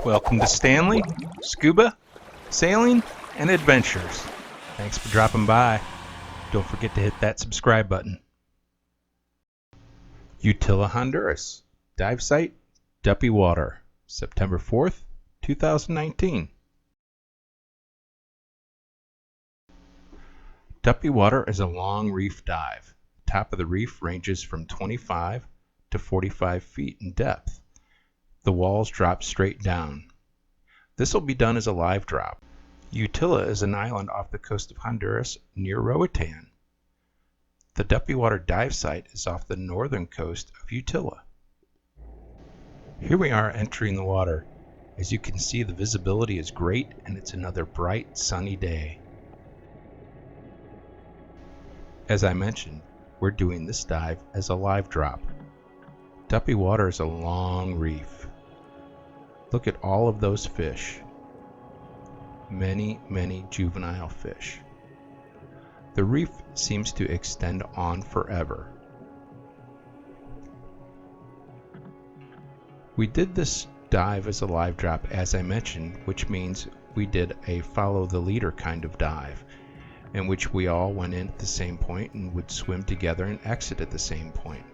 Welcome to Stanley, Scuba, Sailing, and Adventures. Thanks for dropping by. Don't forget to hit that subscribe button. Utila Honduras, dive site, Duppy Water, September 4th, 2019. Duppy Water is a long reef dive. The top of the reef ranges from 25 to 45 feet in depth. The walls drop straight down. This will be done as a live drop. Utila is an island off the coast of Honduras near Roatan. The Duppy Water dive site is off the northern coast of Utila. Here we are entering the water. As you can see, the visibility is great and it's another bright, sunny day. As I mentioned, we're doing this dive as a live drop. Duppy Water is a long reef. Look at all of those fish. Many, many juvenile fish. The reef seems to extend on forever. We did this dive as a live drop, as I mentioned, which means we did a follow the leader kind of dive, in which we all went in at the same point and would swim together and exit at the same point.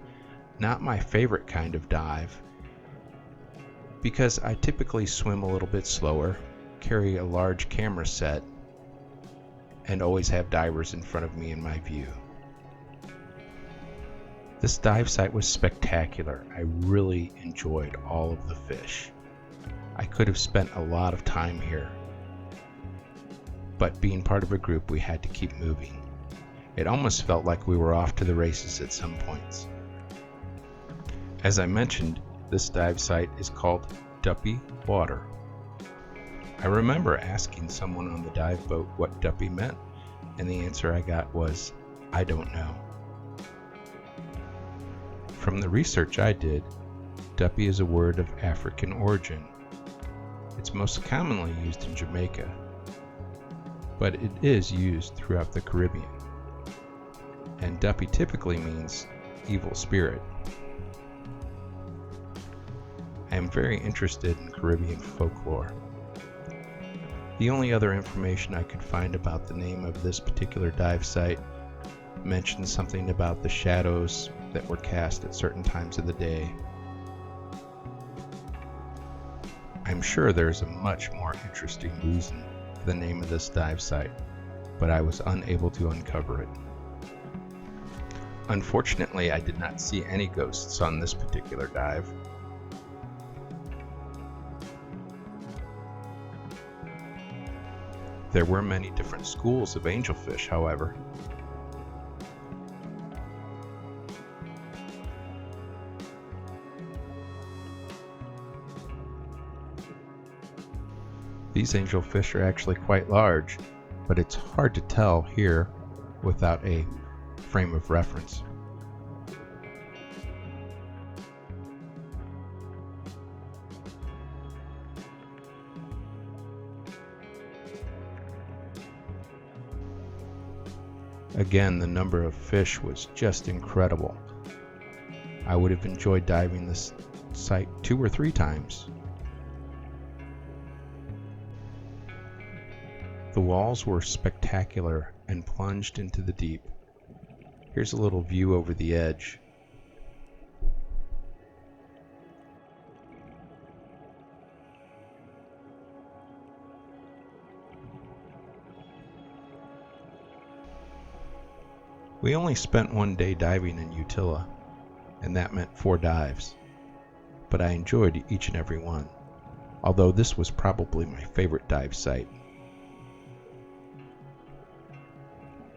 Not my favorite kind of dive, because I typically swim a little bit slower, carry a large camera set, and always have divers in front of me in my view. This dive site was spectacular. I really enjoyed all of the fish. I could have spent a lot of time here, but being part of a group, we had to keep moving. It almost felt like we were off to the races at some points. As I mentioned, this dive site is called Duppy Water. I remember asking someone on the dive boat what Duppy meant, and the answer I got was, I don't know. From the research I did, Duppy is a word of African origin. It's most commonly used in Jamaica, but it is used throughout the Caribbean. And Duppy typically means evil spirit. I am very interested in Caribbean folklore. The only other information I could find about the name of this particular dive site mentioned something about the shadows that were cast at certain times of the day. I'm sure there's a much more interesting reason for the name of this dive site, but I was unable to uncover it. Unfortunately, I did not see any ghosts on this particular dive. There were many different schools of angelfish, however. These angelfish are actually quite large, but it's hard to tell here without a frame of reference. Again, the number of fish was just incredible. I would have enjoyed diving this site 2 or 3 times. The walls were spectacular and plunged into the deep. Here's a little view over the edge. We only spent 1 day diving in Utila, and that meant 4 dives, but I enjoyed each and every one, although this was probably my favorite dive site.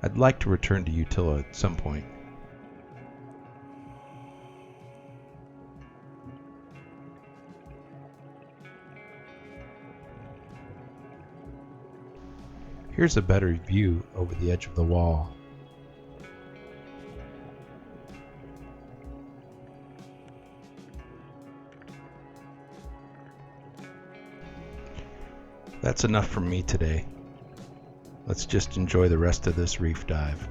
I'd like to return to Utila at some point. Here's a better view over the edge of the wall. That's enough from me today. Let's just enjoy the rest of this reef dive.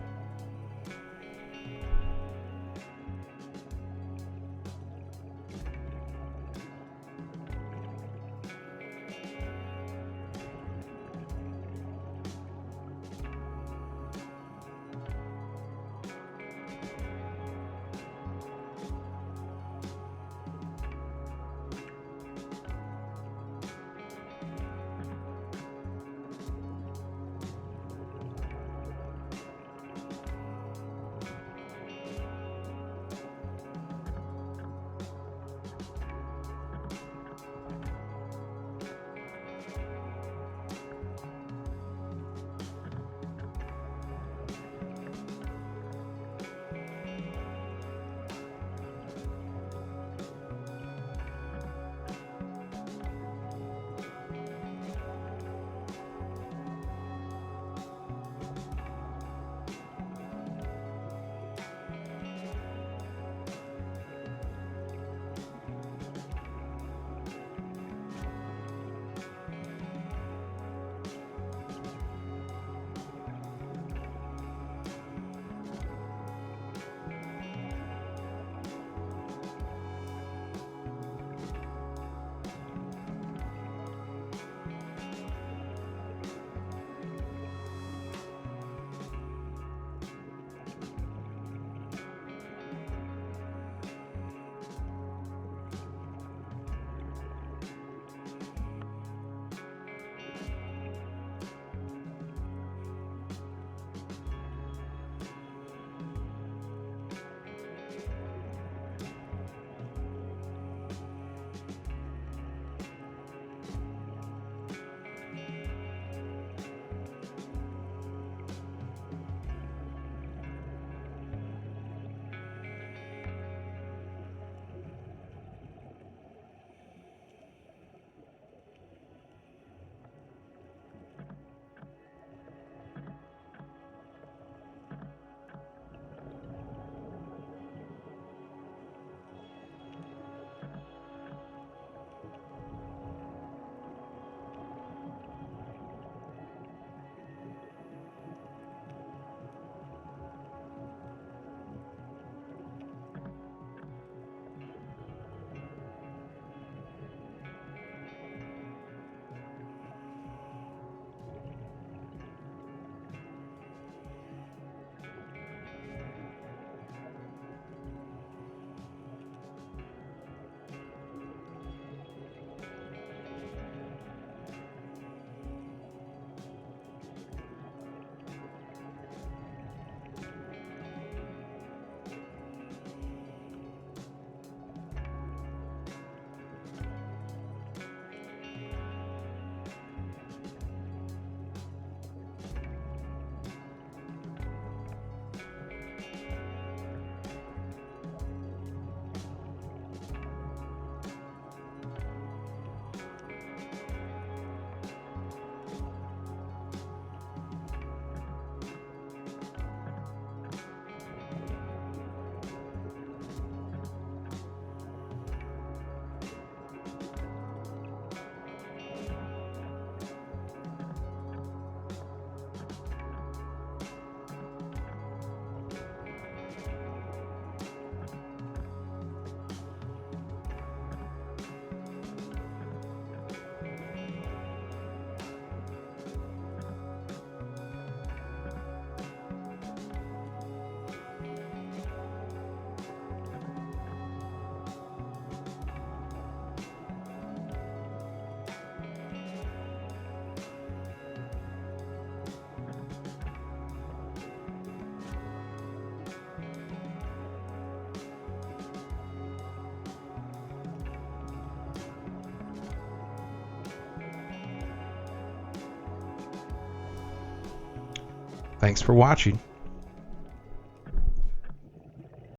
Thanks for watching.